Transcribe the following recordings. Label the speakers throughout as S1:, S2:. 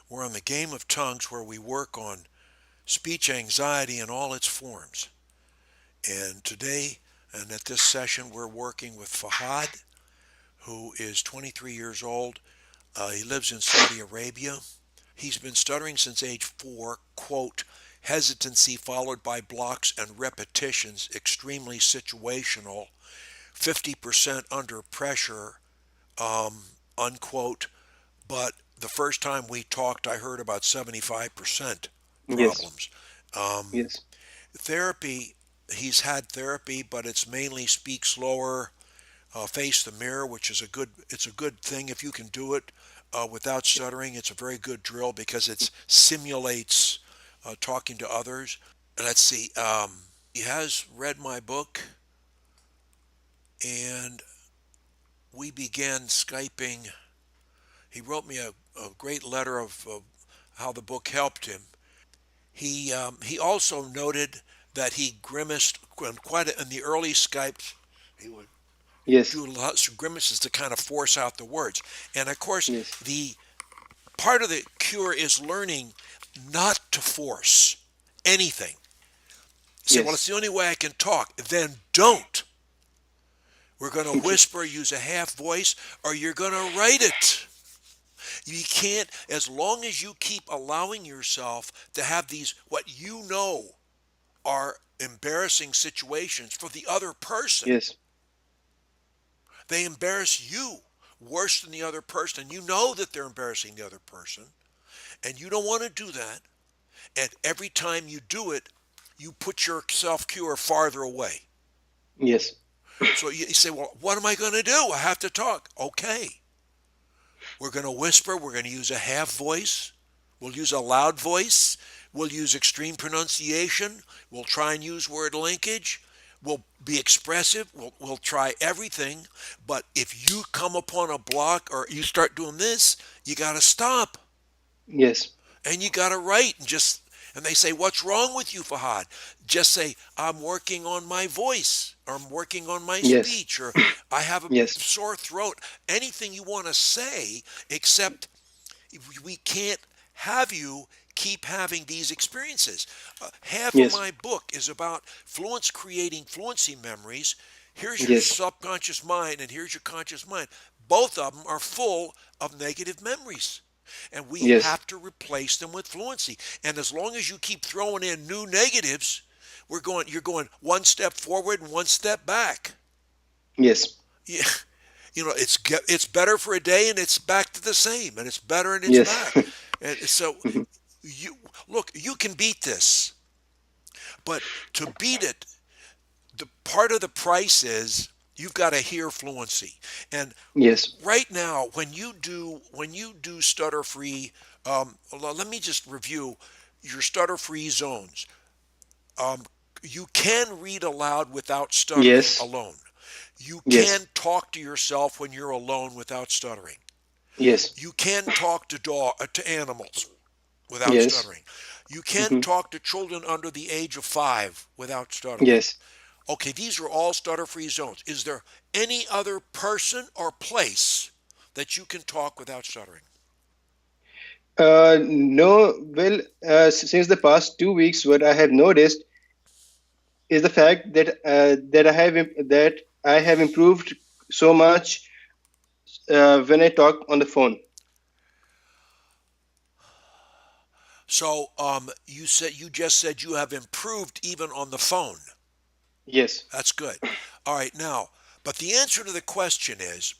S1: We're on the game of tongues where we work on speech anxiety in all its forms. And today, and at this session, we're working with Fahad, who is 23 years old. He lives in Saudi Arabia. He's been stuttering since age 4, quote, hesitancy followed by blocks and repetitions, extremely situational, 50% under pressure, unquote. But the first time we talked, I heard about 75%
S2: Yes,
S1: problems. Um,
S2: yes,
S1: Therapy, he's had therapy, but it's mainly speak slower, face the mirror, which is it's a good thing if you can do it without stuttering. It's a very good drill because it simulates talking to others. Let's see. He has read my book, and we began Skyping. He wrote me a great letter of how the book helped him. He also noted that he grimaced in the early Skypes. He would
S2: yes,
S1: do lots of grimaces to kind of force out the words. And of course,
S2: yes,
S1: the part of the cure is learning not to force anything. Say, well,
S2: yes,
S1: it's the only way I can talk. Then don't. We're going to whisper, use a half voice, or you're going to write it. You can't, as long as you keep allowing yourself to have these, what you know are embarrassing situations for the other person.
S2: yes,
S1: They embarrass you worse than the other person. You know that they're embarrassing the other person, and you don't want to do that. And every time you do it, you put your self cure farther away.
S2: yes,
S1: So you say, well, what am I going to do? I have to talk. Okay. We're going to whisper. We're going to use a half voice. We'll use a loud voice. We'll use extreme pronunciation. We'll try and use word linkage. We'll be expressive. We'll try everything. But if you come upon a block or you start doing this, you got to stop
S2: yes,
S1: and you got to write and they say, what's wrong with you, Fahad? Just say, I'm working on my voice, or I'm working on my
S2: yes,
S1: speech, or I have a
S2: yes,
S1: sore throat. Anything you want to say, except we can't have you keep having these experiences. Half of
S2: yes,
S1: my book is about creating fluency memories. Here's your
S2: yes,
S1: subconscious mind, and here's your conscious mind. Both of them are full of negative memories. And we
S2: yes,
S1: have to replace them with fluency. And as long as you keep throwing in new negatives, you're going one step forward and one step back.
S2: yes,
S1: Yeah, it's better for a day and it's back to the same, and it's better and it's
S2: yes,
S1: back. And so you look, you can beat this, but to beat it, the part of the price is you've got to hear fluency. And
S2: yes,
S1: right now, when you do stutter free, let me just review your stutter free zones. Um, you can read aloud without stuttering
S2: yes,
S1: alone. You
S2: yes,
S1: can talk to yourself when you're alone without stuttering.
S2: yes,
S1: You can talk to animals without
S2: yes,
S1: stuttering. You can
S2: hmm,
S1: talk to children under the age of 5 without stuttering.
S2: yes.
S1: Okay, these are all stutter-free zones. Is there any other person or place that you can talk without stuttering?
S2: No, well, since the past 2 weeks, what I have noticed is the fact that that I have improved so much when I talk on the phone.
S1: So, you just said you have improved even on the phone.
S2: Yes,
S1: That's good. All right, now, but the answer to the question is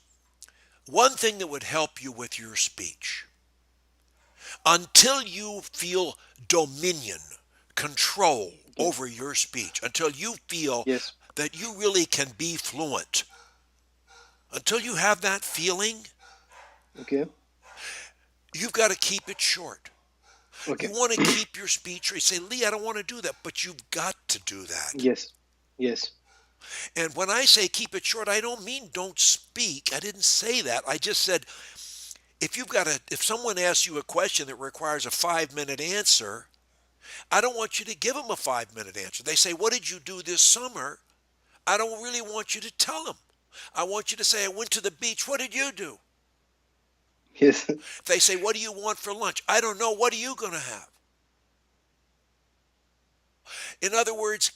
S1: one thing that would help you with your speech until you feel dominion, control
S2: okay,
S1: over your speech, until you feel
S2: yes,
S1: that you really can be fluent, until you have that feeling,
S2: okay,
S1: you've got to keep it short. You
S2: okay,
S1: want to keep your speech, or you say, Lee, I don't want to do that, but you've got to do that.
S2: yes, yes,
S1: And when I say keep it short, I don't mean don't speak. I didn't say that. I just said if someone asks you a question that requires a 5 minute answer, I don't want you to give them a 5 minute answer. They say, what did you do this summer? I don't really want you to tell them. I want you to say, I went to the beach. What did you do?
S2: Yes.
S1: They say, what do you want for lunch? I don't know. What are you going to have? In other words,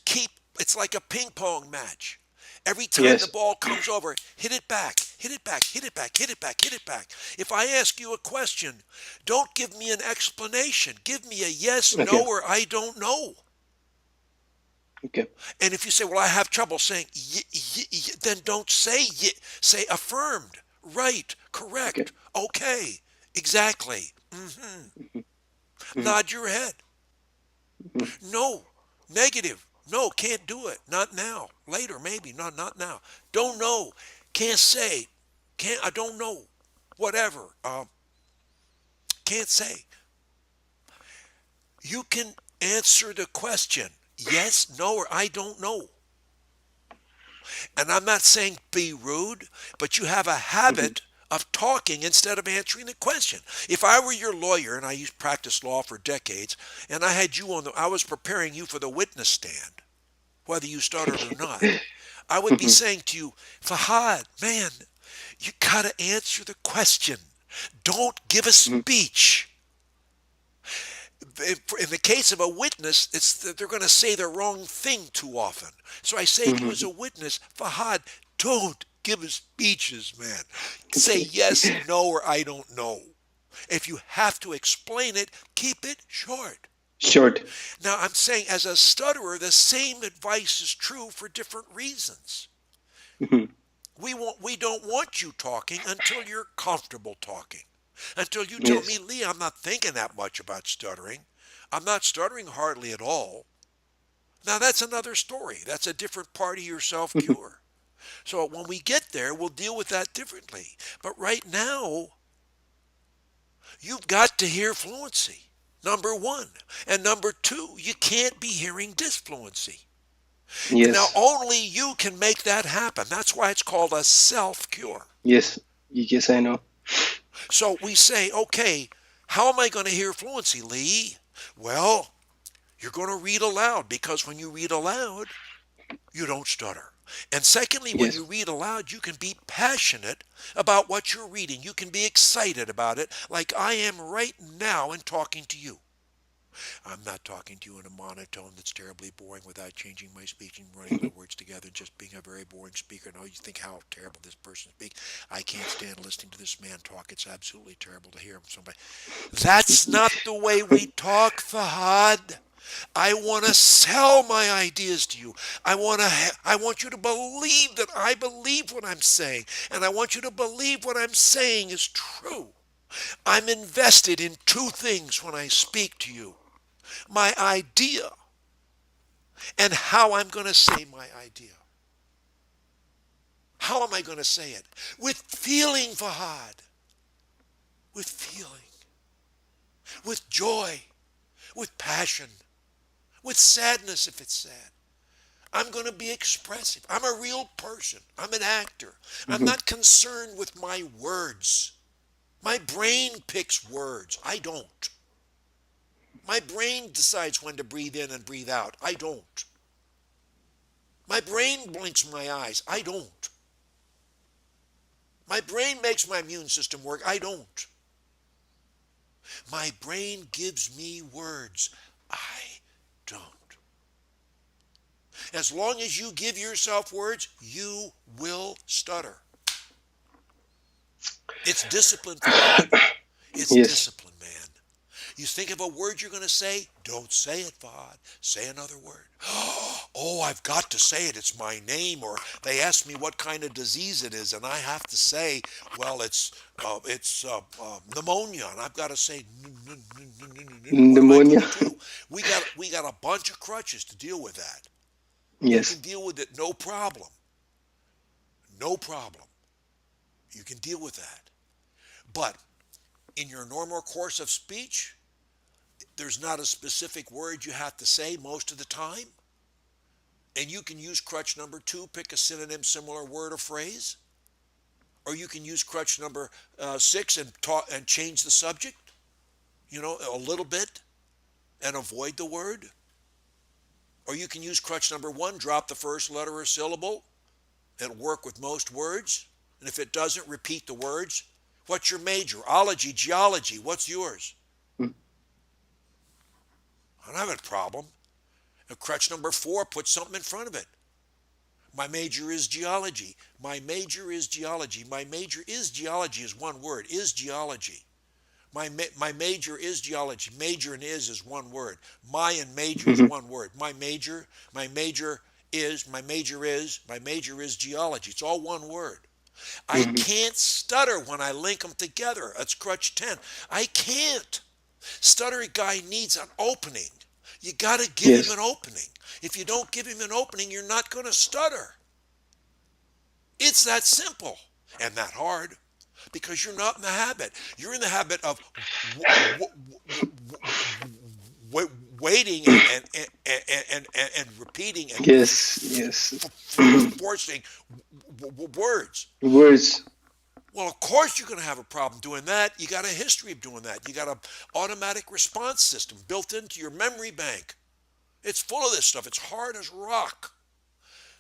S1: it's like a ping pong match. Every time the
S2: Yes.
S1: ball comes over, hit it back, hit it back, hit it back, hit it back, hit it back. If I ask you a question, don't give me an explanation. Give me a yes, no,
S2: Okay.
S1: or I don't know.
S2: Okay.
S1: And if you say, well, I have trouble saying, then don't say, say affirmed, right,
S2: Okay.
S1: correct, okay, exactly.
S2: Hmm. Hmm.
S1: Nod your head. No, negative. No, can't do it. Not now. Later, maybe. Not now. Don't know. Can't say. Can't. I don't know. Whatever. Can't say. You can answer the question yes, no, or I don't know. And I'm not saying be rude, but you have a
S2: Hmm.
S1: habit of talking instead of answering the question. If I were your lawyer and I used practice law for decades, and I had you I was preparing you for the witness stand, whether you stuttered or not, I would be
S2: Hmm.
S1: saying to you, Fahad, man, you gotta answer the question. Don't give a
S2: Hmm.
S1: speech. In the case of a witness, it's that they're going to say the wrong thing too often. So I say to you as
S2: Hmm.
S1: a witness, Fahad, don't give us speeches, man. Say yes, no, or I don't know. If you have to explain it, keep it short.
S2: Short.
S1: Now, I'm saying as a stutterer, the same advice is true for different reasons.
S2: Hmm.
S1: We don't want you talking until you're comfortable talking. Until you tell
S2: Yes.
S1: me, Lee, I'm not thinking that much about stuttering. I'm not stuttering hardly at all. Now that's another story. That's a different part of your
S2: Hmm.
S1: self-cure. So when we get there, we'll deal with that differently. But right now, you've got to hear fluency. Number one. And number two, you can't be hearing disfluency. And now
S2: Yes.
S1: only you can make that happen. That's why it's called a self-cure.
S2: Yes. Yes, I know.
S1: So we say, okay, how am I going to hear fluency, Lee? Well, you're going to read aloud because when you read aloud, you don't stutter. And secondly, when
S2: Yes.
S1: you read aloud, you can be passionate about what you're reading. You can be excited about it, like I am right now in talking to you. I'm not talking to you in a monotone that's terribly boring without changing my speech and running my
S2: Hmm.
S1: words together, just being a very boring speaker. No, you think how terrible this person speaks. I can't stand listening to this man talk. It's absolutely terrible to hear him. Somebody. That's not the way we talk, Fahad. I want to sell my ideas to you. I want you to believe that I believe what I'm saying, and I want you to believe what I'm saying is true. I'm invested in two things when I speak to you. My idea and how I'm going to say my idea. How am I going to say it? With feeling, Fahad. With feeling. With joy. With passion. With sadness if it's sad. I'm going to be expressive. I'm a real person. I'm an actor. I'm
S2: Hmm.
S1: not concerned with my words. My brain picks words. I don't. My brain decides when to breathe in and breathe out. I don't. My brain blinks my eyes. I don't. My brain makes my immune system work. I don't. My brain gives me words. I don't. As long as you give yourself words, you will stutter. It's discipline, Fahad. It's
S2: Yes.
S1: discipline, man. You think of a word you're going to say, don't say it, Fahad. Say another word. Oh, I've got to say it. It's my name. Or they ask me what kind of disease it is, and I have to say, well, it's pneumonia, and I've got to say, what am I going
S2: Pneumonia.
S1: to do? We got a bunch of crutches to deal with that. You
S2: Yes.
S1: can deal with it, no problem, no problem. You can deal with that. But in your normal course of speech, there's not a specific word you have to say most of the time. And you can use crutch number two, pick a synonym, similar word or phrase. Or you can use crutch number six and change the subject, a little bit and avoid the word. Or you can use crutch number one, drop the first letter or syllable. It'll work with most words. And if it doesn't, repeat the words. What's your major? Ology, geology. What's yours?
S2: Mm.
S1: I don't have a problem. Crutch number 4, put something in front of it. My major is geology. My major is geology. My major is geology is one word. Is geology. My major is geology. Major and is one word. My and major is
S2: Mhm.
S1: one word. My major is geology. It's all one word. I
S2: Mhm.
S1: can't stutter when I link them together. That's crutch 10. I can't. Stuttering guy needs an opening. You got to give him
S2: Yes.
S1: an opening. If you don't give him an opening, you're not going to stutter. It's that simple and that hard because you're not in the habit. You're in the habit of waiting and repeating and
S2: Yes. Yes. Mhm.
S1: forcing words.
S2: Words.
S1: Well, of course you're going to have a problem doing that. You got a history of doing that. You got an automatic response system built into your memory bank. It's full of this stuff. It's hard as rock.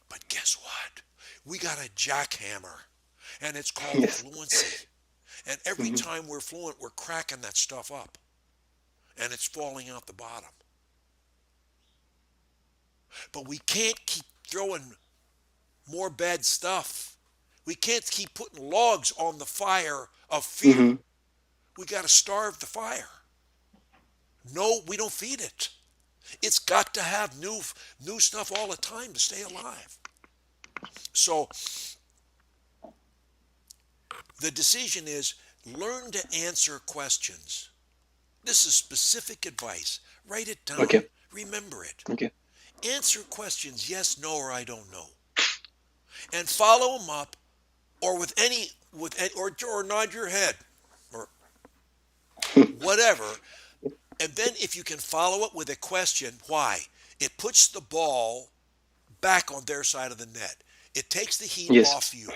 S1: But guess what? We got a jackhammer, and it's called
S2: Yes.
S1: fluency. And every
S2: Mhm.
S1: time we're fluent, we're cracking that stuff up, and it's falling out the bottom. But we can't keep throwing more bad stuff. We can't keep putting logs on the fire of fear.
S2: Mhm.
S1: We got to starve the fire. No, we don't feed it. It's got to have new stuff all the time to stay alive. So the decision is learn to answer questions. This is specific advice. Write it down.
S2: Okay.
S1: Remember it.
S2: Okay.
S1: Answer questions yes, no, or I don't know. And follow them up or or nod your head or whatever. And then if you can follow it with a question, why? It puts the ball back on their side of the net. It takes the heat
S2: Yes.
S1: off you.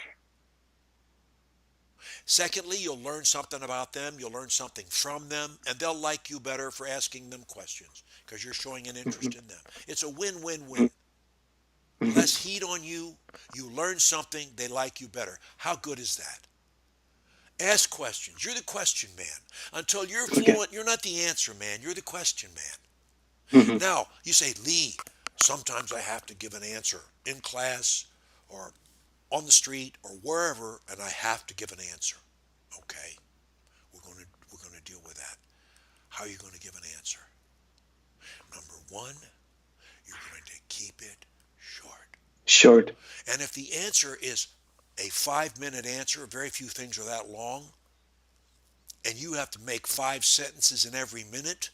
S1: Secondly, you'll learn something about them, you'll learn something from them, and they'll like you better for asking them questions because you're showing an interest
S2: Mhm.
S1: in them. It's a win win win.
S2: Mhm. Mhm.
S1: Less heat on you, you learn something, they like you better. How good is that? Ask questions. You're the question man. Until you're
S2: Okay.
S1: fluent, you're not the answer man, you're the question man.
S2: Mhm.
S1: Now, you say, Lee, sometimes I have to give an answer in class or on the street or wherever, and I have to give an answer. Okay, we're going to deal with that. How are you going to give an answer? Number one, you're going to keep it short.
S2: Short.
S1: And if the answer is a 5-minute answer, very few things are that long, and you have to make 5 sentences in every minute,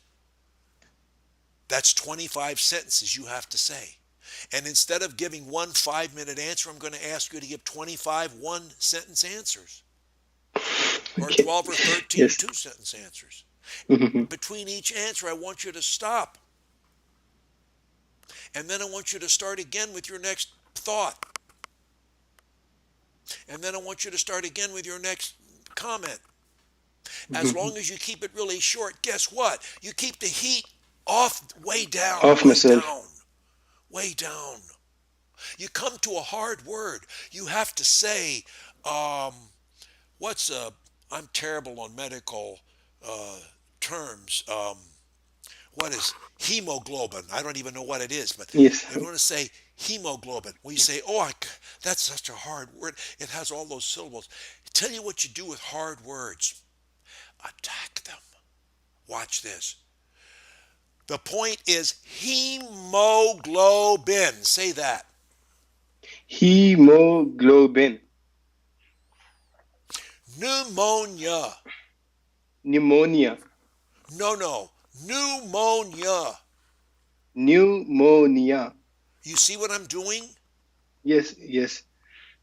S1: that's 25 sentences you have to say. And instead of giving one 5-minute answer, I'm going to ask you to give 25 1-sentence answers, or
S2: Okay.
S1: 12 or 13
S2: Yes.
S1: 2-sentence answers.
S2: Mhm.
S1: Between each answer, I want you to stop. And then I want you to start again with your next thought. And then I want you to start again with your next comment. As
S2: Mhm.
S1: long as you keep it really short, guess what? You keep the heat off, way down,
S2: Of
S1: way
S2: myself.
S1: down, way down. You come to a hard word. You have to say, um, what's a, I'm terrible on medical uh, terms. What is hemoglobin? I don't even know what it is, but
S2: Yes.
S1: they want to say hemoglobin. Well, you say, oh, that's such a hard word. It has all those syllables. Tell you what you do with hard words. Attack them. Watch this. The point is hemoglobin. Say that.
S2: Hemoglobin.
S1: Pneumonia.
S2: Pneumonia.
S1: No, no. Pneumonia.
S2: Pneumonia.
S1: You see what I'm doing?
S2: Yes. Yes.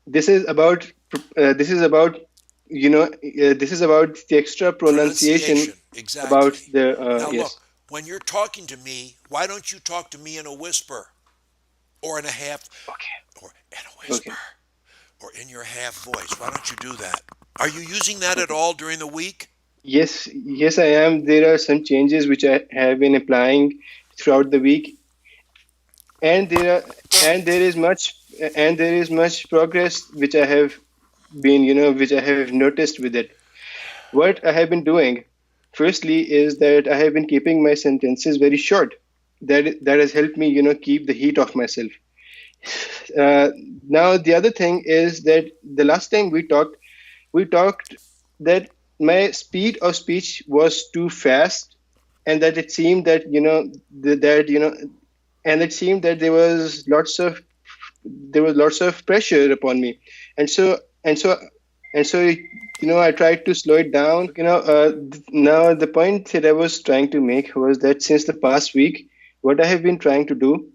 S2: This is about. This is about. This is about the extra pronunciation
S1: Pronunciation.
S2: about
S1: Exactly.
S2: the.
S1: Now,
S2: Yes.
S1: look, when you're talking to me, why don't you talk to me in a whisper or in a half,
S2: Okay.
S1: or in a whisper
S2: Okay.
S1: or in your half voice? Why don't you do that? Are you using that at
S2: Okay.
S1: all during the week?
S2: Yes. Yes, I am. There are some changes which I have been applying throughout the week, and there is much progress which I have which I have noticed with it. what I have been doing, firstly, is that I have been keeping my sentences very short. That has helped me, keep the heat off myself. Uh, Now the other thing is that the last time we talked that my speed of speech was too fast, and that it seemed that that and it seemed that there was lots of pressure upon me, and so I tried to slow it down. Now the point that I was trying to make was that since the past week, what I have been trying to do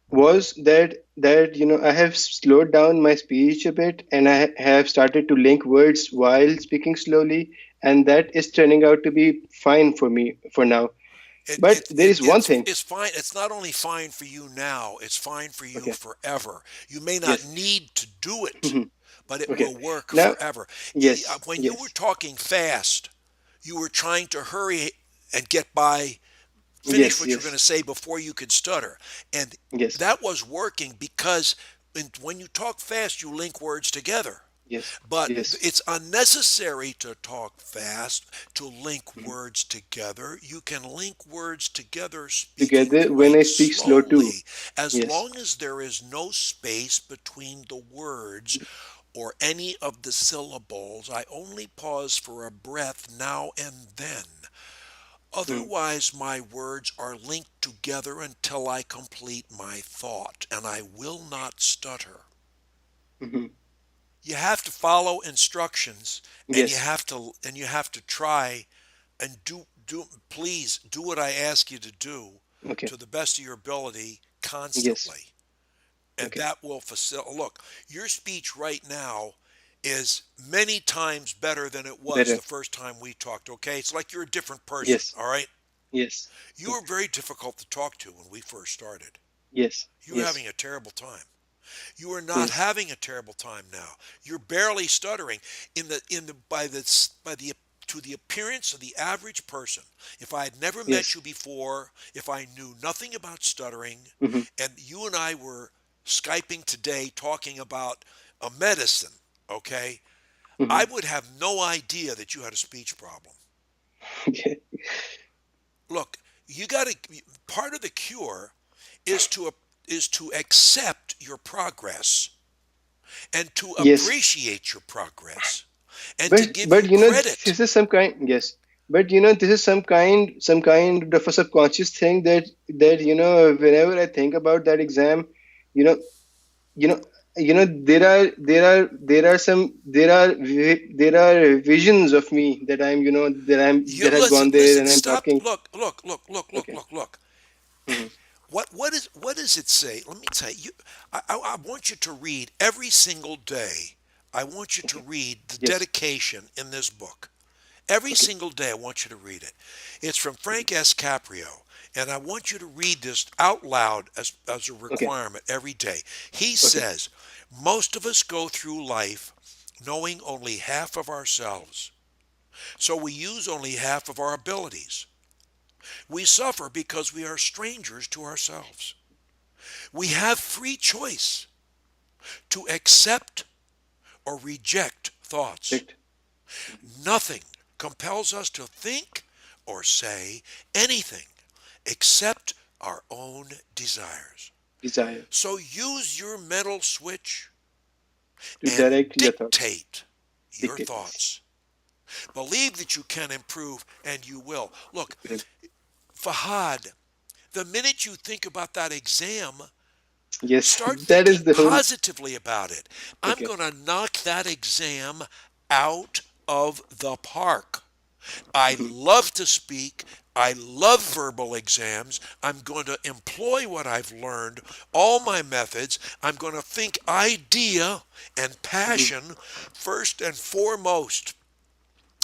S2: was that I have slowed down my speech a bit, and I have started to link words while speaking slowly, and that is turning out to be fine for me for now.
S1: It,
S2: But
S1: it,
S2: there
S1: it,
S2: is one
S1: it's,
S2: thing.
S1: it's fine. It's not only fine for you now, it's fine for you
S2: Okay.
S1: forever. You may not
S2: Yes.
S1: need to do it,
S2: Mhm.
S1: but it
S2: Okay.
S1: will work
S2: Now.
S1: forever.
S2: Yes.
S1: When you were
S2: Yes.
S1: talking fast, you were trying to hurry and get by, finish
S2: Yes.
S1: what you're going
S2: Yes.
S1: to say before you could stutter. And
S2: Yes.
S1: that was working because when you talk fast, you link words together.
S2: Yes.
S1: But
S2: Yes.
S1: it's unnecessary to talk fast to link
S2: Mhm.
S1: words together. You can link words together speaking
S2: Together when I
S1: quite
S2: speak slow too.
S1: slowly as
S2: Yes.
S1: long as there is no space between the words or any of the syllables. I only pause for a breath now and then.
S2: Mm-hmm.
S1: Otherwise, my words are linked together until I complete my thought, and I will not stutter.
S2: Mm-hmm.
S1: You have to follow instructions, and
S2: Yes.
S1: you have to try and do please do what I ask you to do
S2: Okay.
S1: to the best of your ability
S2: Yes.
S1: constantly, and
S2: Okay.
S1: that will facilitate. Look, your speech right now is many times better than it was
S2: Better.
S1: the first time we talked. Okay, it's like you're a different person.
S2: Yes.
S1: All right,
S2: Yes.
S1: you were very difficult to talk to when we first started.
S2: Yes.
S1: You were
S2: Yes.
S1: having a terrible time. You are not
S2: Yes.
S1: having a terrible time now. You're barely stuttering in the by the to the appearance of the average person. If I had never met
S2: Yes.
S1: you before, if I knew nothing about stuttering,
S2: Mm-hmm.
S1: and you and I were skyping today talking about a medicine, okay,
S2: Mm-hmm.
S1: I would have no idea that you had a speech problem.
S2: Okay.
S1: Look, you got to part of the cure is to accept your progress and to
S2: Yes.
S1: appreciate your progress and to
S2: But
S1: give
S2: but
S1: you credit.
S2: this is some kind. Yes. But this is some kind of a subconscious thing that whenever I think about that exam, you know you know there are visions of me that have gone there
S1: Listen,
S2: and I'm
S1: stop.
S2: talking. Okay.
S1: Look.
S2: Hmm.
S1: What does it say? Let me tell you. I want you to read every single day. I want you to
S2: Okay.
S1: read the
S2: Yes.
S1: dedication in this book. Every
S2: Okay.
S1: single day, I want you to read it. It's from
S2: Mhm.
S1: Frank S. Caprio, and I want you to read this out loud as a
S2: Okay.
S1: requirement every day. He
S2: Okay.
S1: says, most of us go through life knowing only half of ourselves, so we use only half of our abilities. We suffer because we are strangers to ourselves. We have free choice to accept or reject thoughts.
S2: Checked. Mhm.
S1: Nothing compels us to think or say anything except our own desires.
S2: Desire
S1: So use your mental switch
S2: to
S1: and
S2: direct your thoughts.
S1: dictate your
S2: Dictate. Yes.
S1: thoughts. Believe that you can improve, and you will. Look,
S2: Good.
S1: Fahad, the minute you think about that exam,
S2: Yes.
S1: start
S2: That is
S1: thinking
S2: the whole.
S1: positively about it. I'm
S2: Okay.
S1: going to knock that exam out of the park. I
S2: Mhm.
S1: love to speak. I love verbal exams. I'm going to employ what I've learned, all my methods. I'm going to think idea and
S2: Mhm.
S1: passion first and foremost.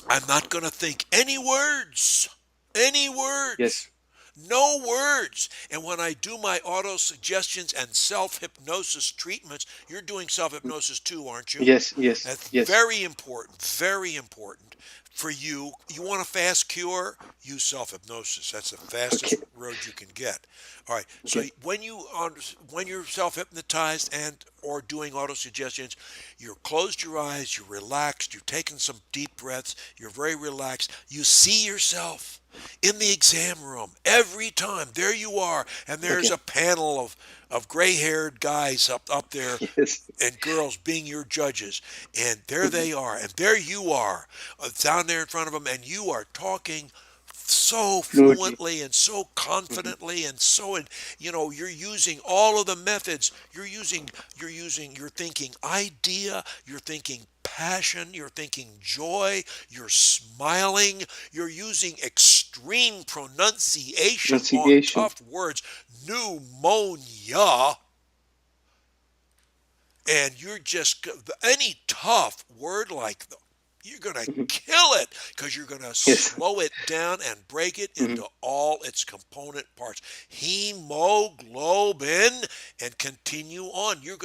S1: I'm not going to think any words. Any words.
S2: Yes.
S1: No words. And when I do my auto suggestions and self hypnosis treatments, you're doing self
S2: Mhm.
S1: hypnosis too, aren't you?
S2: Yes. Yes.
S1: That's
S2: Yes.
S1: very important, very important For you, you want a fast cure? Use self-hypnosis. That's the fastest
S2: Okay.
S1: road you can get. All right. So
S2: Okay.
S1: when you're self-hypnotized and or doing auto-suggestions, you're closed your eyes, you're relaxed, you're taking some deep breaths, you're very relaxed. You see yourself in the exam room every time. There you are, and there's
S2: Okay.
S1: a panel of gray-haired guys up there
S2: Yes.
S1: and girls being your judges. And there
S2: Mhm.
S1: they are. And there you are, down there in front of them. And you are talking so
S2: Fluently.
S1: fluently and so
S2: Mhm.
S1: confidently and so you're using all of the methods. You're thinking idea, you're thinking passion, you're thinking joy, you're smiling, you're using extreme pronunciation on
S2: Pronunciation.
S1: tough words, pneumonia, and you're just any tough word like you're going to
S2: Mhm.
S1: kill it because you're going to
S2: Yes.
S1: slow it down and break it
S2: Mhm.
S1: into all its component parts. Hemoglobin, and continue on. You're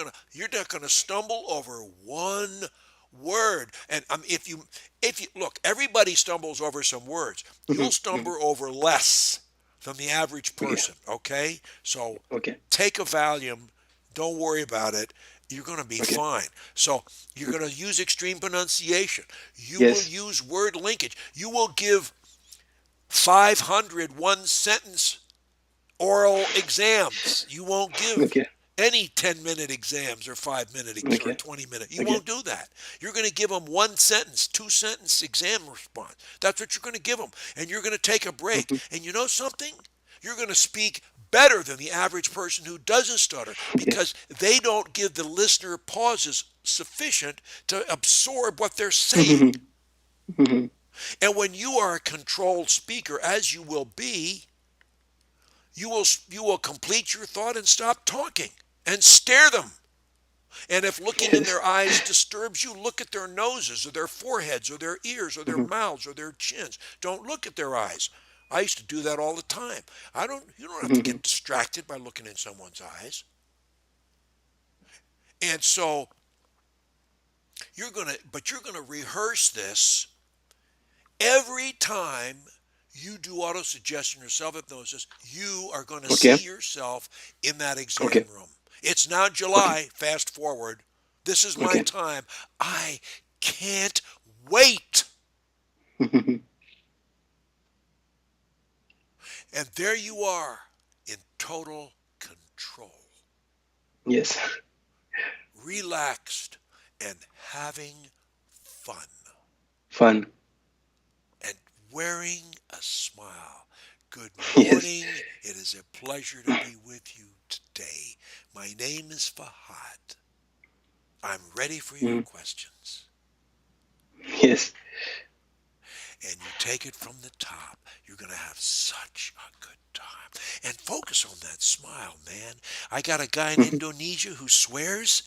S1: not going to stumble over one word. And if you look, everybody stumbles over some words. You'll
S2: Mhm. Mhm.
S1: stumble over less than the average
S2: Okay.
S1: person, okay? So
S2: Okay.
S1: take a Valium, don't worry about it. You're going to be
S2: Okay.
S1: fine. So you're
S2: Mhm.
S1: going to use extreme pronunciation. You will
S2: Yes.
S1: use word linkage. You will give 500 one sentence oral exams. You won't give
S2: Okay.
S1: any 10-minute exams or 5 minute or
S2: Okay.
S1: 20-minute. You
S2: Okay.
S1: won't do that. You're going to give them one sentence, two sentence exam response. That's what you're going to give them. And you're going to take a break.
S2: Mhm.
S1: And you know something? You're going to speak better than the average person who doesn't stutter
S2: Okay.
S1: because they don't give the listener pauses sufficient to absorb what they're saying.
S2: Mhm. Mhm.
S1: And when you are a controlled speaker, as you will be, you will complete your thought and stop talking and stare them. And if looking in
S2: Yes.
S1: their eyes disturbs you, look at their noses or their foreheads or their ears or their
S2: Mhm.
S1: mouths or their chins. Don't look at their eyes. I used to do that all the time. You don't have to
S2: Mhm.
S1: get distracted by looking in someone's eyes. And so you're going to rehearse this every time you do auto suggestion or self hypnosis. You are going to see
S2: Okay.
S1: yourself in that exam
S2: Okay.
S1: room. It's now
S2: Okay.
S1: July. Fast forward. This is my
S2: Okay.
S1: time. I can't wait.
S2: Mhm.
S1: And there you are in total control,
S2: Yes.
S1: relaxed, and having fun,
S2: Fun.
S1: and wearing a smile. Good
S2: Yes.
S1: morning. It is a pleasure to be with you today. My name is Fahad. I'm ready for your
S2: Mhm.
S1: questions.
S2: Yes.
S1: And you take it from the top. You're going to have such a good time. And focus on that smile, man. I got a guy in
S2: Mhm.
S1: Indonesia who swears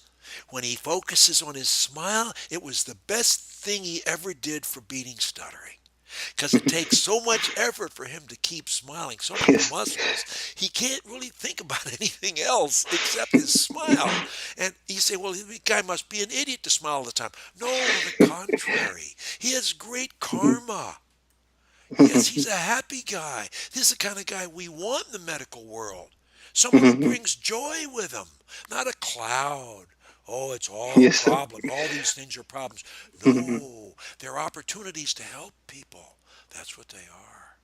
S1: when he focuses on his smile, it was the best thing he ever did for beating stuttering. Because it takes so much effort for him to keep smiling, so many
S2: Yes.
S1: muscles, he can't really think about anything else except his smile. And you say, well, the guy must be an idiot to smile all the time. No, on the contrary, he has great
S2: Mhm.
S1: karma. Yes, he's
S2: Mhm.
S1: a happy guy. This is the kind of guy we want in the medical world. Someone who
S2: Mhm.
S1: brings joy with him, not a cloud. Oh, it's all a
S2: Yes, sir.
S1: problem. All these things are problems.
S2: Mhm.
S1: No, they're opportunities to help people. That's what they are.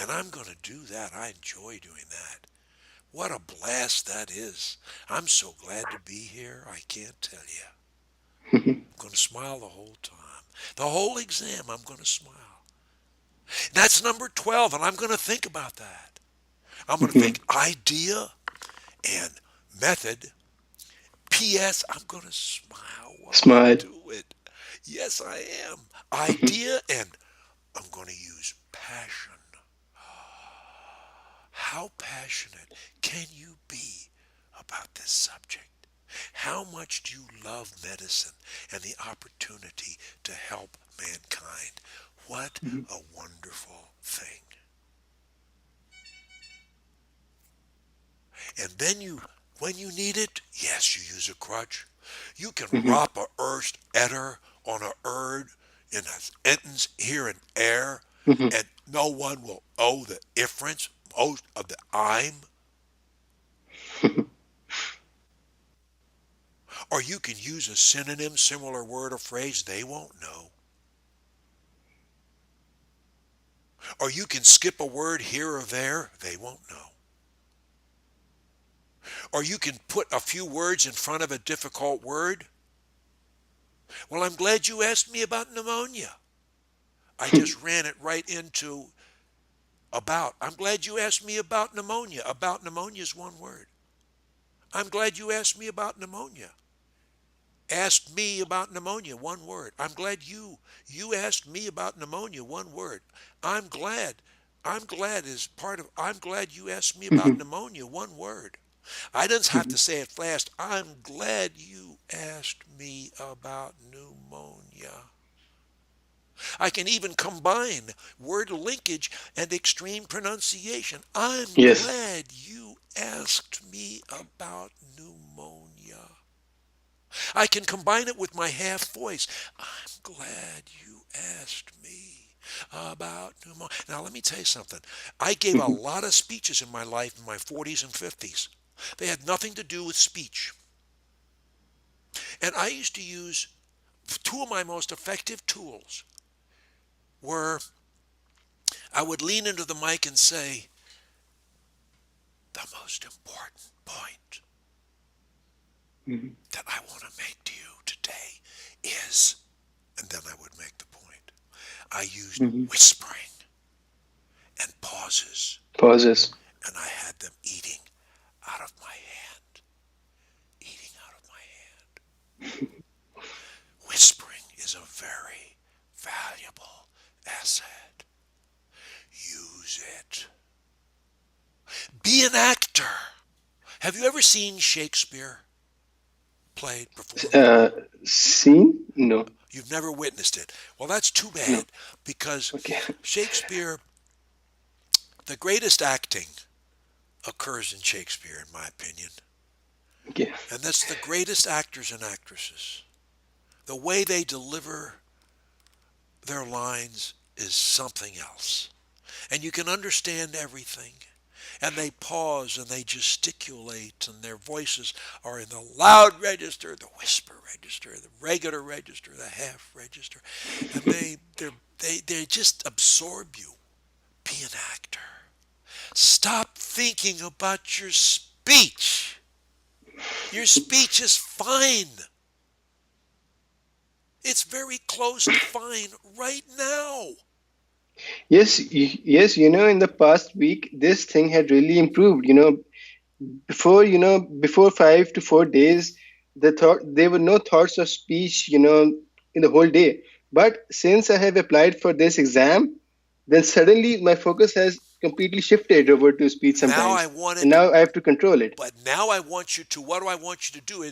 S1: And I'm going to do that. I enjoy doing that. What a blast that is. I'm so glad to be here. I can't tell you.
S2: Mhm.
S1: I'm going to smile the whole time. The whole exam, I'm going to smile. That's number 12, and I'm going to think about that. I'm going to
S2: Mhm.
S1: think idea and method. P.S. I'm going to smile while I
S2: Smile.
S1: do it. Yes, I am. Idea, and I'm going to use passion. How passionate can you be about this subject? How much do you love medicine and the opportunity to help mankind? What
S2: Mhm.
S1: a wonderful thing. And then when you need it, yes, you use a crutch. You can
S2: Mhm.
S1: rop a erst etter on a erd in a sentence here and there,
S2: Mhm.
S1: and no one will owe the difference most of the I'm. Or you can use a synonym, similar word or phrase, they won't know. Or you can skip a word here or there, they won't know. Or you can put a few words in front of a difficult word. Well, I'm glad you asked me about pneumonia. I just ran it right into about. I'm glad you asked me about pneumonia. About pneumonia is one word. I'm glad you asked me about pneumonia. Asked me about pneumonia, one word. I'm glad you asked me about pneumonia, one word. I'm glad. I'm glad is part of I'm glad you asked me about
S2: Mhm.
S1: pneumonia, one word. I didn't have to
S2: Mhm.
S1: say it fast. I'm glad you asked me about pneumonia. I can even combine word linkage and extreme pronunciation. I'm
S2: Yes.
S1: glad you asked me about pneumonia. I can combine it with my half voice. I'm glad you asked me about pneumonia. Now, let me tell you something. I gave a
S2: Mhm.
S1: lot of speeches in my life in my 40s and 50s. They had nothing to do with speech. And I used to use two of my most effective tools were I would lean into the mic and say, the most important point
S2: Mhm.
S1: that I want to make to you today is, and then I would make the point. I used
S2: Mhm.
S1: whispering and pauses,
S2: Pauses.
S1: and I had them eating out of my hand, eating out of my hand. Whispering is a very valuable asset. Use it. Be an actor. Have you ever seen Shakespeare played, performed?
S2: Uh, Scene? No.
S1: You've never witnessed it. Well, that's too
S2: No.
S1: bad because
S2: Okay.
S1: Shakespeare, the greatest acting occurs in Shakespeare, in my opinion.
S2: Okay.
S1: And that's the greatest actors and actresses. The way they deliver their lines is something else. And you can understand everything. And they pause and they gesticulate, and their voices are in the loud register, the whisper register, the regular register, the half register, and they just absorb you. Be an actor. Stop thinking about your speech. Your speech is fine. It's very close to fine right now.
S2: Yes, yes, in the past week, this thing had really improved. Before 5 to 4 days, there were no thoughts of speech, in the whole day. But since I have applied for this exam, then suddenly my focus has completely shifted over to speech
S1: Now I
S2: sometimes,
S1: want
S2: and
S1: it to,
S2: now I have to control it.
S1: but now I want you to, what do I want you to do?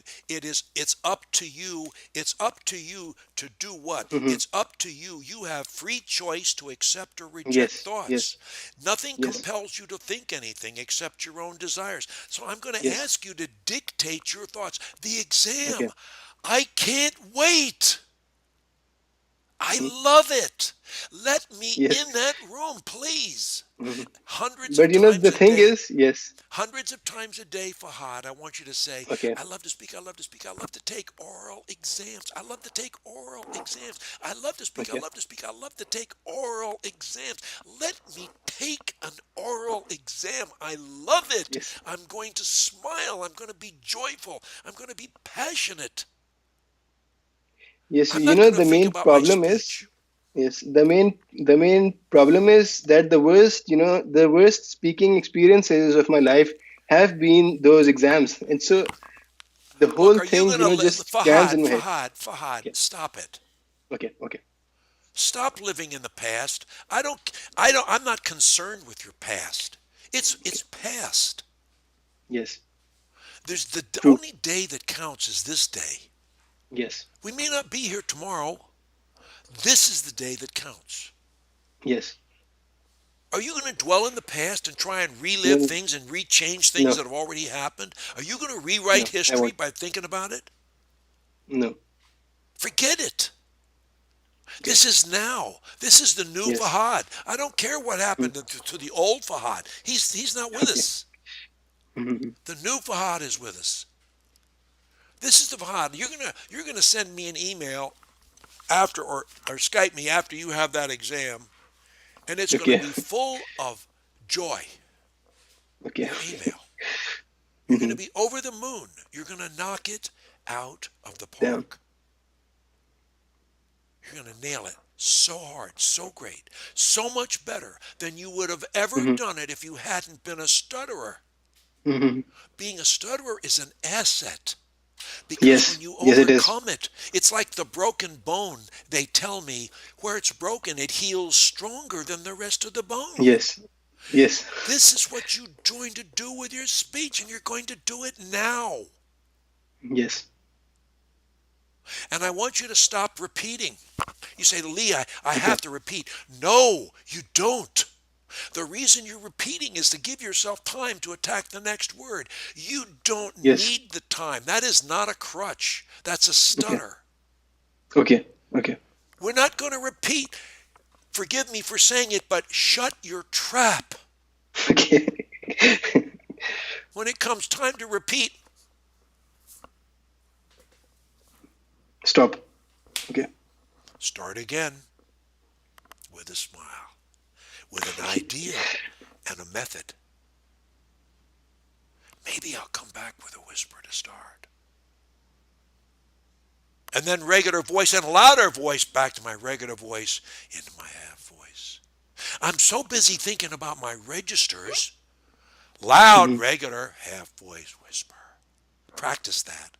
S1: It's up to you. It's up to you to do what?
S2: Hmm.
S1: It's up to you. You have free choice to accept or reject
S2: Yes,
S1: thoughts.
S2: yes,
S1: Nothing
S2: yes,
S1: compels you to think anything except your own desires. So I'm going to
S2: yes.
S1: ask you to dictate your thoughts. The exam.
S2: Okay.
S1: I can't wait. I
S2: Hmm.
S1: love it. Let me
S2: Yes.
S1: in that room, please.
S2: Hmm.
S1: Hundreds of
S2: But
S1: times
S2: the
S1: a
S2: thing
S1: day.
S2: is, yes.
S1: Hundreds of times a day, Fahad, I want you to say,
S2: Okay.
S1: I love to speak, I love to speak, I love to take oral exams. I love to take oral exams. I love to speak, I
S2: Okay.
S1: love to speak, I love to take oral exams. Let me take an oral exam. I love it.
S2: Yes.
S1: I'm going to smile. I'm going to be joyful. I'm going to be passionate.
S2: Yes,
S1: I'm not going to
S2: the
S1: think
S2: main
S1: about my
S2: problem is,
S1: speech.
S2: yes, the main problem is that the worst speaking experiences of my life have been those exams, and so the
S1: Look,
S2: whole
S1: are you
S2: thing,
S1: going to
S2: just jams
S1: Fahad,
S2: in my head.
S1: Fahad,
S2: Okay,
S1: stop it.
S2: okay, okay.
S1: Stop living in the past. I'm not concerned with your past. It's past.
S2: Yes,
S1: There's the
S2: true.
S1: only day that counts is this day.
S2: Yes,
S1: We may not be here tomorrow. This is the day that counts.
S2: yes.
S1: Are you going to dwell in the past and try and relive
S2: No,
S1: things and rechange things
S2: no,
S1: that have already happened? Are you going to rewrite
S2: no. I
S1: history
S2: won't.
S1: by thinking about it?
S2: No.
S1: Forget it.
S2: Okay.
S1: This is now. This is the new
S2: Yes.
S1: Fahad. I don't care what
S2: Mm.
S1: happened to the old Fahad. He's not with
S2: Okay.
S1: us.
S2: Mhm.
S1: The new Fahad is with us. This is the Fahad. You're gonna send me an email after or Skype me after you have that exam, and it's gonna
S2: Okay.
S1: be full of joy.
S2: Okay.
S1: Your email. You're gonna
S2: Mhm.
S1: be over the moon. You're gonna knock it out of the
S2: Damn.
S1: park. You're going to nail it so hard, so great, so much better than you would have ever
S2: Mhm.
S1: done it if you hadn't been a stutterer.
S2: Mhm.
S1: Being a stutterer is an asset because when
S2: Yes.
S1: you
S2: Yes, it is.
S1: overcome it, it's like the broken bone. They tell me where it's broken, it heals stronger than the rest of the bone.
S2: Yes. Yes.
S1: This is what you're going to do with your speech, and you're going to do it now.
S2: Yes.
S1: And I want you to stop repeating. You say, Lee, I
S2: Okay.
S1: have to repeat. No, you don't. The reason you're repeating is to give yourself time to attack the next word. You don't
S2: Yes.
S1: need the time. That is not a crutch. That's a
S2: Okay.
S1: stutter.
S2: Okay. Okay.
S1: We're not going to repeat. Forgive me for saying it, but shut your trap.
S2: Okay.
S1: When it comes time to repeat,
S2: Stop. Okay.
S1: start again with a smile, with an
S2: Okay.
S1: idea and a method. Maybe I'll come back with a whisper to start. And then regular voice and louder voice back to my regular voice into my half voice. I'm so busy thinking about my registers. Loud,
S2: Mhm.
S1: regular, half voice, whisper. Practice that.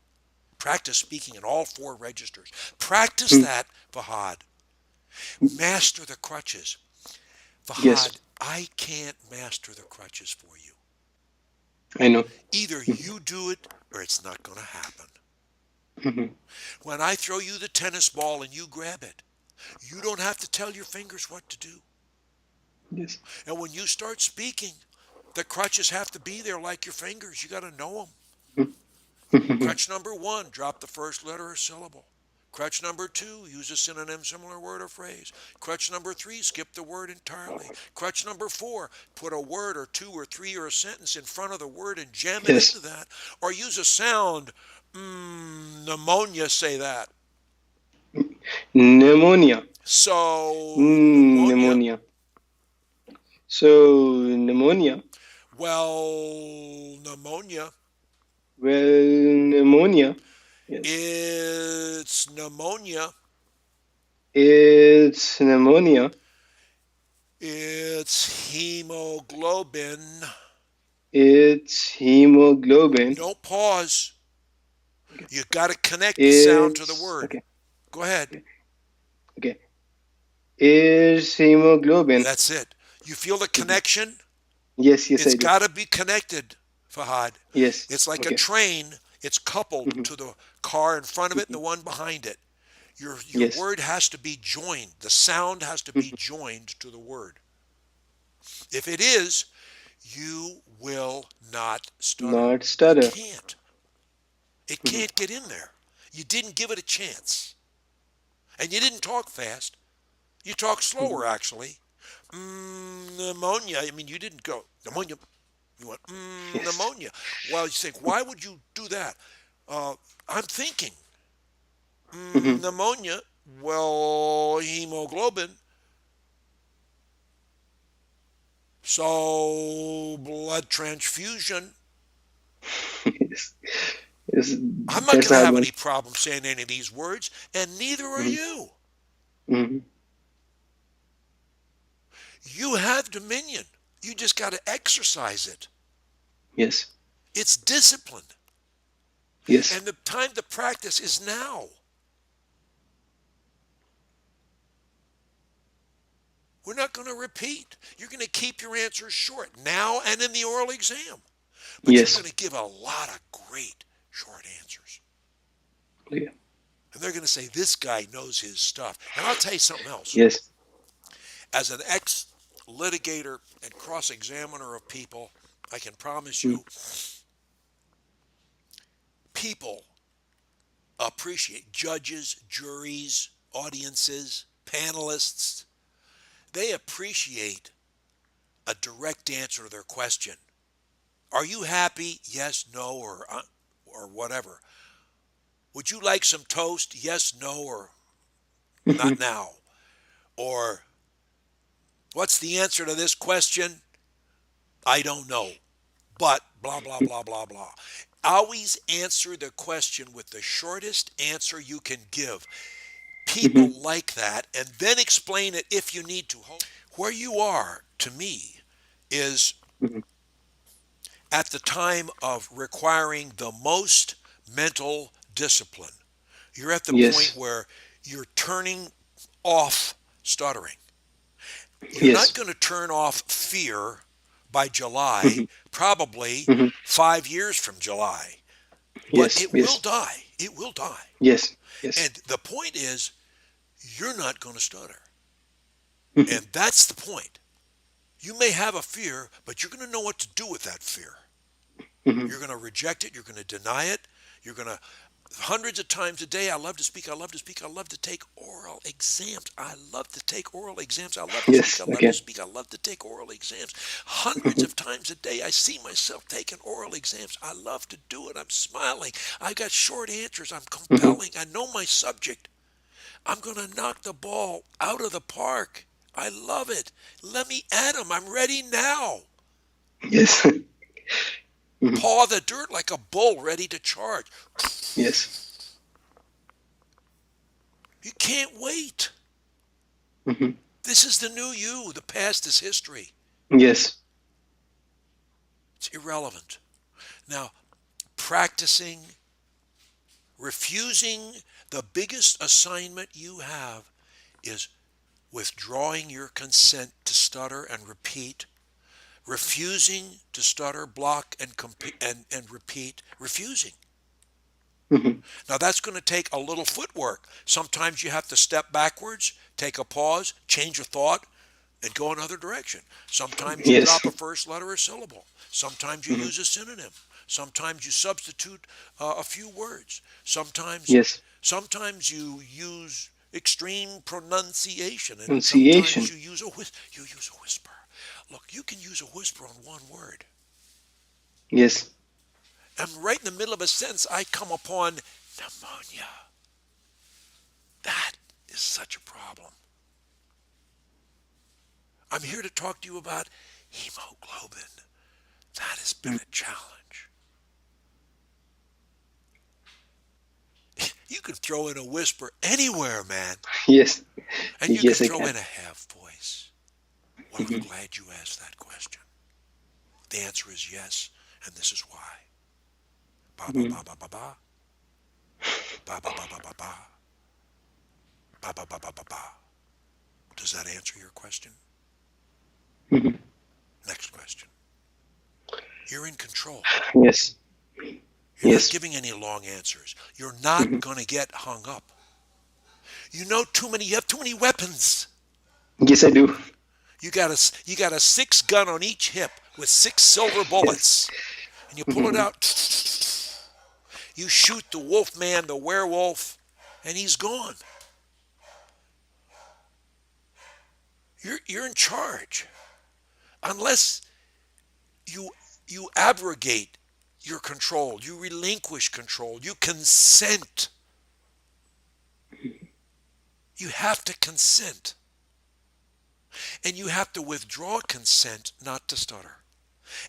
S1: Practice speaking in all four registers. Practice
S2: Mm.
S1: that, Fahad. Master the crutches.
S2: Yes.
S1: Fahad, I can't master the crutches for you.
S2: I know.
S1: Either you do it or it's not going to happen.
S2: Mhm.
S1: When I throw you the tennis ball and you grab it, you don't have to tell your fingers what to do.
S2: Yes.
S1: And when you start speaking, the crutches have to be there like your fingers. You got to know them.
S2: Mhm.
S1: Crutch number one, drop the first letter or syllable. Crutch number two, use a synonym, similar word or phrase. Crutch number three, skip the word entirely. Crutch number four, put a word or two or three or a sentence in front of the word and jam it into
S2: Yes.
S1: that. Or use a sound, pneumonia, say that.
S2: Pneumonia.
S1: So, pneumonia,
S2: Pneumonia. So pneumonia.
S1: well, pneumonia,
S2: Well, pneumonia. Yes.
S1: it's pneumonia.
S2: It's pneumonia.
S1: It's hemoglobin.
S2: It's hemoglobin.
S1: No pause.
S2: Okay.
S1: You got to connect the sound to the
S2: It's
S1: word.
S2: okay.
S1: Go ahead.
S2: Okay. Okay. Is hemoglobin.
S1: That's it. You feel the
S2: Mhm.
S1: connection?
S2: Yes. Yes,
S1: It's
S2: I do.
S1: got to be connected, Fahad.
S2: Yes.
S1: It's like a
S2: Okay.
S1: train. It's coupled
S2: Mhm.
S1: to the car in front of it and
S2: Mhm.
S1: the one behind it. Your
S2: Yes.
S1: word has to be joined. The sound has to be
S2: Mhm.
S1: joined to the word. If it is, you will not stutter.
S2: Not
S1: You
S2: stutter.
S1: can't. It
S2: Mhm.
S1: can't get in there. You didn't give it a chance. And you didn't talk fast. You talk
S2: Mhm.
S1: slower, actually. Pneumonia. I mean, you didn't go pneumonia. You went
S2: Yes.
S1: pneumonia. Well, you think, why would you do that? I'm thinking
S2: Mhm.
S1: pneumonia. Well, hemoglobin. So blood transfusion.
S2: Yes. Yes.
S1: I'm not
S2: That's
S1: going
S2: a
S1: to
S2: hard
S1: have
S2: one.
S1: any problem saying any of these words, and neither are
S2: Mhm.
S1: you.
S2: Mhm.
S1: You have dominion. You just got to exercise it.
S2: Yes.
S1: It's discipline.
S2: Yes.
S1: And the time to practice is now. We're not going to repeat. You're going to keep your answers short now and in the oral exam. But you're going
S2: Yes.
S1: to give a lot of great short answers.
S2: Okay.
S1: And they're going to say, this guy knows his stuff. And I'll tell you something else.
S2: Yes.
S1: As an ex litigator and cross examiner of people, I can promise
S2: Mhm.
S1: you, people appreciate judges, juries, audiences, panelists, they appreciate a direct answer to their question. Are you happy? Yes, no, or whatever. Would you like some toast? Yes, no, or not
S2: Mhm.
S1: now. Or what's the answer to this question? I don't know. But blah, blah, blah, blah, blah. Always answer the question with the shortest answer you can give. People
S2: Mhm.
S1: like that, and then explain it if you need to. Where you are, to me, is
S2: Mhm.
S1: at the time of requiring the most mental discipline. You're at the point
S2: Yes.
S1: where you're turning off stuttering. You're not
S2: Yes.
S1: going to turn off fear by July,
S2: Mhm.
S1: probably
S2: Mhm.
S1: 5 years from July, but
S2: Yes.
S1: it will
S2: Yes.
S1: die. It will die.
S2: Yes. Yes.
S1: And the point is, you're not going to stutter.
S2: Mhm.
S1: And that's the point. You may have a fear, but you're going to know what to do with that fear.
S2: Mhm.
S1: You're going to reject it. You're going to deny it. You're going to, hundreds of times a day, I love to speak. I love to speak. I love to take oral exams. I love to take oral exams. I love to speak.
S2: Yes.
S1: I love to
S2: Okay.
S1: speak. I love to take oral exams. Hundreds
S2: Mhm.
S1: of times a day, I see myself taking oral exams. I love to do it. I'm smiling. I got short answers. I'm
S2: Mhm.
S1: compelling. I know my subject. I'm going to knock the ball out of the park. I love it. Let me at him. I'm ready now.
S2: Yes. Mhm.
S1: Paw the dirt like a bull ready to charge.
S2: Yes.
S1: You can't wait.
S2: Mhm.
S1: This is the new you. The past is history.
S2: Yes.
S1: It's irrelevant. Now, practicing, refusing the biggest assignment you have is withdrawing your consent to stutter and repeat, refusing to stutter, block, and repeat, refusing.
S2: Mhm.
S1: Now that's going to take a little footwork. Sometimes you have to step backwards, take a pause, change a thought, and go another direction. Sometimes you
S2: Yes.
S1: drop a first letter or syllable. Sometimes you
S2: Mhm.
S1: use a synonym. Sometimes you substitute a few words. Sometimes,
S2: Yes.
S1: sometimes you use extreme pronunciation, and sometimes
S2: Pronunciation.
S1: you use a whisper. Look, you can use a whisper on one word.
S2: Yes.
S1: And right in the middle of a sentence, I come upon pneumonia. That is such a problem. I'm here to talk to you about hemoglobin. That has been
S2: Mhm.
S1: a challenge. You can throw in a whisper anywhere, man,
S2: Yes.
S1: and you can
S2: Yes, I
S1: throw
S2: can.
S1: in a half voice. Well, I'm
S2: Mhm.
S1: glad you asked that question. The answer is yes, and this is why. Ba ba
S2: Mhm.
S1: ba ba ba ba ba ba ba ba ba ba ba ba ba ba ba ba. Does that answer your question?
S2: Mhm.
S1: Next question. You're in control.
S2: Yes.
S1: You're not
S2: Yes.
S1: giving any long answers. You're not
S2: Mhm.
S1: going to get hung up. You have too many weapons.
S2: Yes, I do.
S1: You got a six gun on each hip with six silver
S2: Yes.
S1: bullets, and you pull it
S2: Mhm.
S1: out. You shoot the wolf man, the werewolf, and he's gone. You're in charge. Unless you you abrogate your control, you relinquish control, you consent. You have to consent. And you have to withdraw consent not to stutter.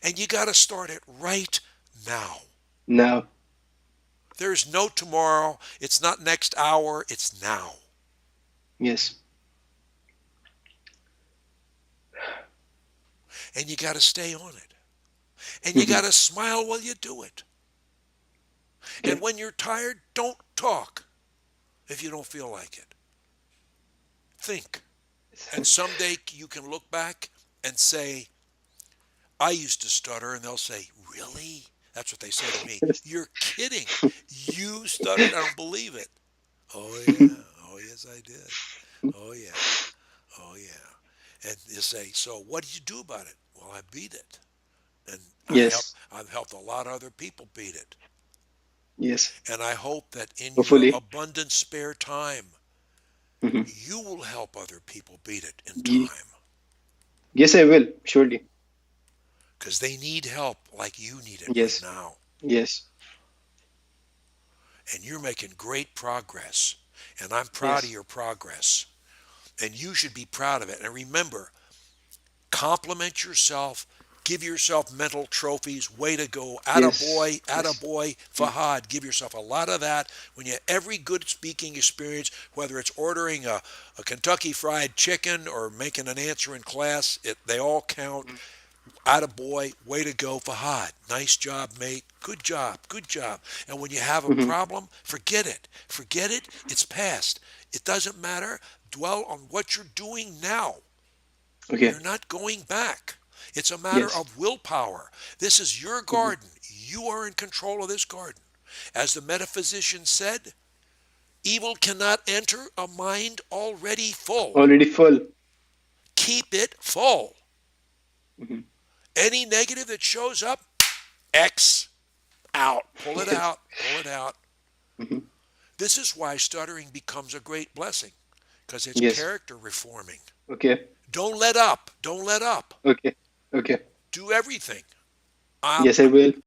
S1: And you got to start it right now.
S2: Now.
S1: There's no tomorrow. It's not next hour. It's now.
S2: Yes.
S1: And you got to stay on it. And you got
S2: Mhm.
S1: to smile while you do it. And
S2: Okay.
S1: when you're tired, don't talk if you don't feel like it. Think. And someday you can look back and say, I used to stutter. And they'll say, really? That's what they say to me.
S2: Yes.
S1: You're kidding. You stuttered? I don't believe it. Oh, yeah. Oh, yes, I did. Oh, yeah. Oh, yeah. And you say, so what did you do about it? Well, I beat it. And
S2: Yes.
S1: I've helped a lot of other people beat it.
S2: Yes.
S1: And I hope that in your
S2: Hopefully.
S1: abundant spare time,
S2: Mhm.
S1: you will help other people beat it in
S2: Ye-
S1: time
S2: Yes, I will, surely.
S1: because they need help like you need it right
S2: Yes,
S1: now.
S2: yes,
S1: And you're making great progress. And I'm proud of
S2: yes,
S1: your progress. And you should be proud of it. And remember, compliment yourself. Give yourself mental trophies. Way to go.
S2: yes,
S1: Attaboy,
S2: yes.
S1: attaboy.
S2: Mm.
S1: Fahad, give yourself a lot of that. When you every good speaking experience, whether it's ordering a Kentucky fried chicken or making an answer in class, they all count.
S2: Mm.
S1: Attaboy, way to go, Fahad. Nice job, mate. Good job, good job. And when you have a
S2: Mhm.
S1: problem, forget it. Forget it. It's past. It doesn't matter. Dwell on what you're doing now.
S2: Okay.
S1: You're not going back. It's a matter
S2: Yes.
S1: of willpower. This is your
S2: Mhm.
S1: garden. You are in control of this garden. As the metaphysician said, evil cannot enter a mind already full.
S2: Already full.
S1: Keep it full.
S2: Mhm.
S1: Any negative that shows up, X out. Pull it
S2: Yes.
S1: out. Pull it out.
S2: Mhm.
S1: This is why stuttering becomes a great blessing because it's
S2: Yes.
S1: character reforming.
S2: Okay.
S1: Don't let up. Don't let up.
S2: Okay. Okay.
S1: Do everything. Um,
S2: Yes, I will.